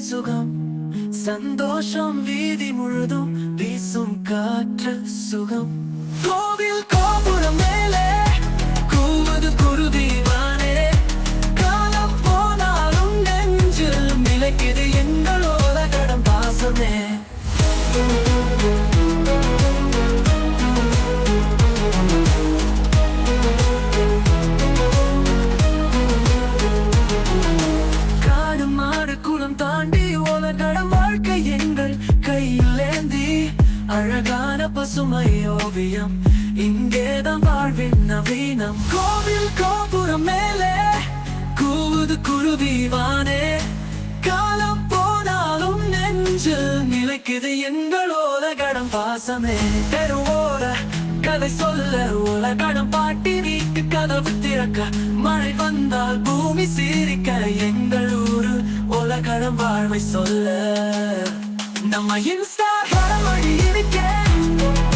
சுகம் சந்தோஷம் வீதி முழுதும் வீசும் காற்று சுகம் கோவில் கோபுரம் மேலே கூவது குருவி வானே காலம் போனாலும் நெஞ்சில் நிலைக்குது எங்களோட கடம் பாசமே தாண்டி உலகடம் வாழ்க்கை எங்கள் கையில் ஏந்தி அழகான பசுமை ஓவியம் இங்கேதான் வாழ்வின் நவீனம் கோவில் கோபுரம் மேலே கூவுது குருவி வானே காலம் போனாலும் நெஞ்சில் நிலைக்குது எங்களோட கடம் பாசமே தெருவோர கதை சொல்ல உலகடம் பாட்டி வீட்டு கதவு திறக்க மழை வந்தால் பூமி சீரிக்க எங்கள் ஊரு உலகடம் வாழ்வை சொல்ல நம்ம இன்ஸ்டா வழி இருக்கேன்